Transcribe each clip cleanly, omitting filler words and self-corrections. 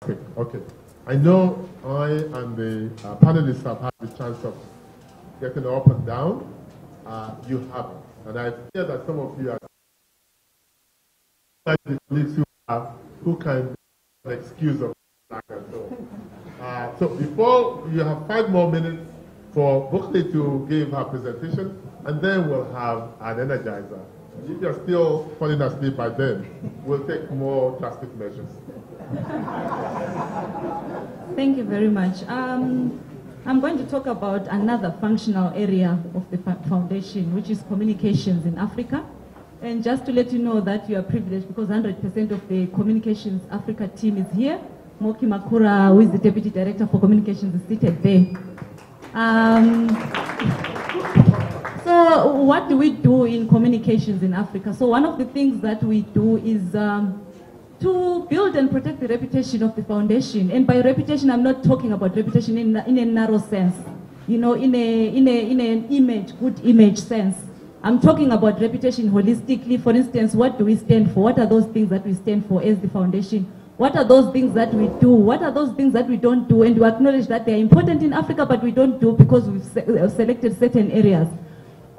quick. Okay. I know I and the panelists have had the chance of getting up and down. You haven't. And I fear that some of you are like the colleagues who can excuse of black and so. So before, you have 5 more minutes for Buhle to give her presentation, and then we'll have an energizer. If you're still falling asleep by then, we'll take more drastic measures. Thank you very much. I'm going to talk about another functional area of the foundation, which is communications in Africa. And just to let you know that you are privileged because 100% of the Communications Africa team is here. Moki Makura, who is the Deputy Director for Communications, is seated there. So what do we do in communications in Africa? So one of the things that we do is to build and protect the reputation of the foundation. And by reputation, I'm not talking about reputation in a narrow sense, you know, in an image, good image sense. I'm talking about reputation holistically. For instance, what do we stand for? What are those things that we stand for as the foundation? What are those things that we do? What are those things that we don't do? And we acknowledge that they're important in Africa, but we don't do because we've selected certain areas.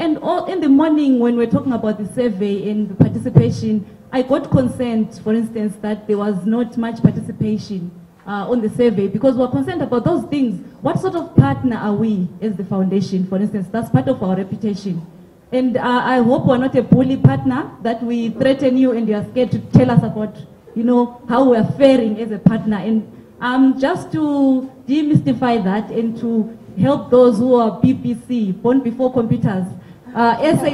And in the morning, when we're talking about the survey and the participation, I got concerned, for instance, that there was not much participation on the survey because we're concerned about those things. What sort of partner are we as the foundation, for instance? That's part of our reputation. And I hope we're not a bully partner, that we threaten you and you're scared to tell us about, you know, how we're faring as a partner. And just to demystify that and to help those who are BPC, born before computers, ESA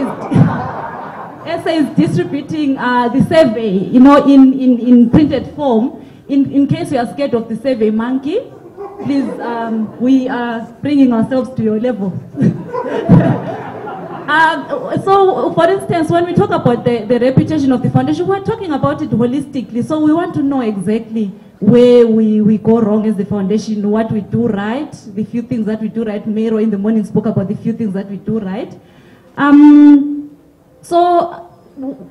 is distributing the survey, you know, in printed form. In case you are scared of the survey monkey, please, we are bringing ourselves to your level. So, for instance, when we talk about the reputation of the foundation, we're talking about it holistically. So we want to know exactly where we go wrong as the foundation, what we do right, the few things that we do right. Mero in the morning spoke about the few things that we do right. So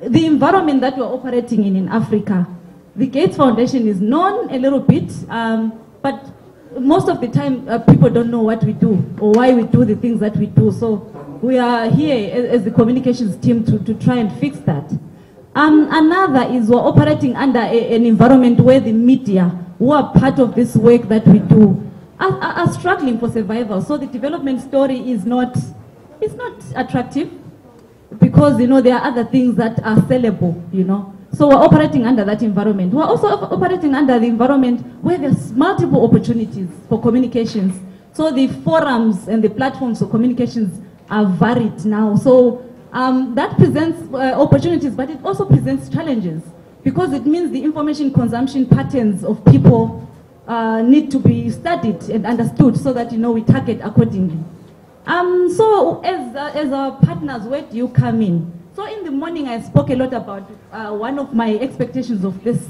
the environment that we're operating in Africa, the Gates Foundation is known a little bit, but most of the time people don't know what we do or why we do the things that we do. So we are here as the communications team to try and fix that. Another is we're operating under an environment where the media, who are part of this work that we do, are struggling for survival. So the development story is not attractive because, you know, there are other things that are sellable, you know. So we're operating under that environment. We're also operating under the environment where there's multiple opportunities for communications. So the forums and the platforms for communications are varied now. So that presents opportunities, but it also presents challenges because it means the information consumption patterns of people need to be studied and understood so that, you know, we target accordingly. So as our partners, where do you come in? So in the morning, I spoke a lot about one of my expectations of this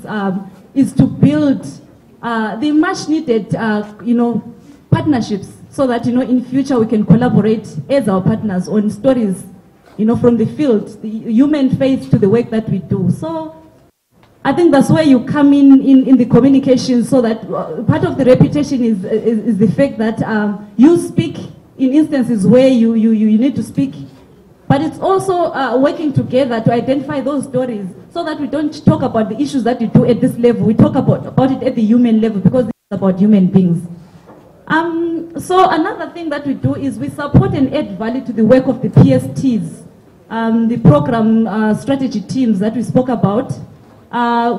is to build the much needed, you know, partnerships so that, you know, in future we can collaborate as our partners on stories, you know, from the field, the human face to the work that we do. So I think that's where you come in the communication, so that part of the reputation is the fact that you speak in instances where you need to speak. But it's also working together to identify those stories so that we don't talk about the issues that we do at this level. We talk about it at the human level because it's about human beings. So another thing that we do is we support and add value to the work of the PSTs, the program strategy teams that we spoke about.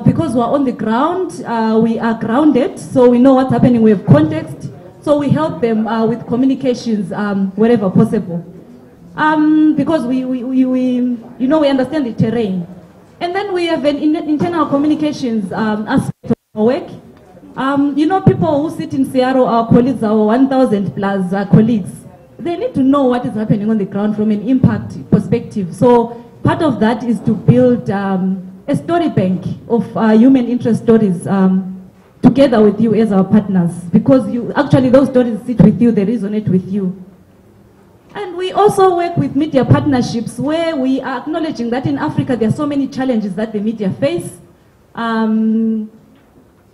Because we're on the ground, we are grounded, so we know what's happening, we have context. So we help them with communications wherever possible. Because we understand the terrain. And then we have an internal communications aspect of our work. You know, people who sit in Seattle, our colleagues, our 1,000 plus colleagues, they need to know what is happening on the ground from an impact perspective. So part of that is to build a story bank of human interest stories together with you as our partners, because actually those stories sit with you, they resonate with you. And we also work with media partnerships where we are acknowledging that in Africa there are so many challenges that the media face.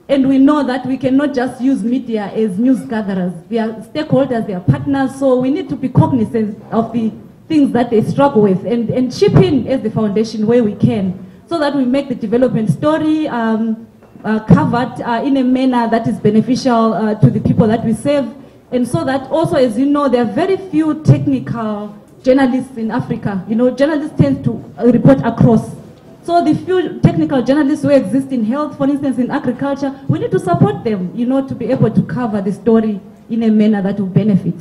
And we know that we cannot just use media as news gatherers. They are stakeholders, they are partners, so we need to be cognizant of the things that they struggle with and chip in as the foundation where we can, so that we make the development story covered in a manner that is beneficial to the people that we serve. And so that also, as you know, there are very few technical journalists in Africa. You know, journalists tend to report across. So the few technical journalists who exist in health, for instance, in agriculture, we need to support them, you know, to be able to cover the story in a manner that will benefit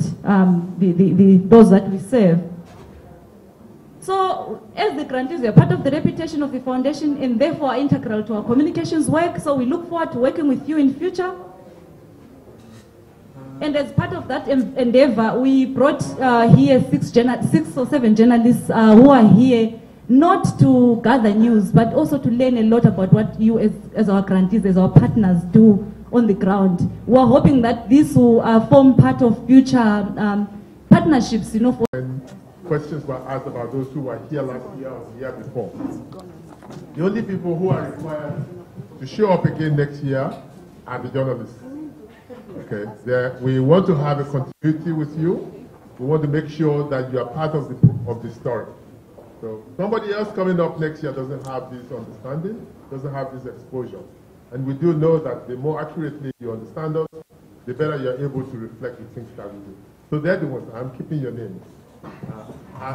those that we serve. So as the grantees, we are part of the reputation of the foundation and therefore are integral to our communications work. So we look forward to working with you in future. And as part of that endeavor, we brought here six or seven journalists who are here not to gather news, but also to learn a lot about what you as our grantees, as our partners do on the ground. We are hoping that this will form part of future partnerships, you know. Questions were asked about those who were here last year or the year before. The only people who are required to show up again next year are the journalists. Okay, we want to have a continuity with you. We want to make sure that you are part of the story. So somebody else coming up next year doesn't have this understanding, doesn't have this exposure. And we do know that the more accurately you understand us, the better you're able to reflect the things that we do. So they're the ones. I'm keeping your names.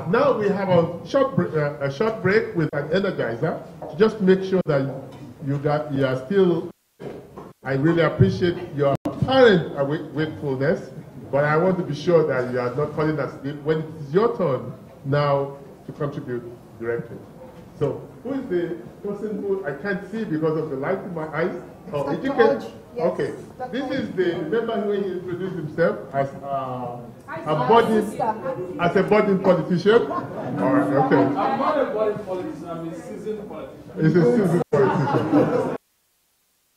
Now we have a short break with an energizer to just make sure that you are still. I really appreciate your apparent wakefulness, but I want to be sure that you are not falling asleep when it's your turn now to contribute directly. So who is the person who I can't see because of the light in my eyes? Oh, educate. Yes. Okay. This is the, remember when he introduced himself as a budding politician? All right, okay. I'm not a budding politician, I'm a seasoned politician. He's a seasoned politician.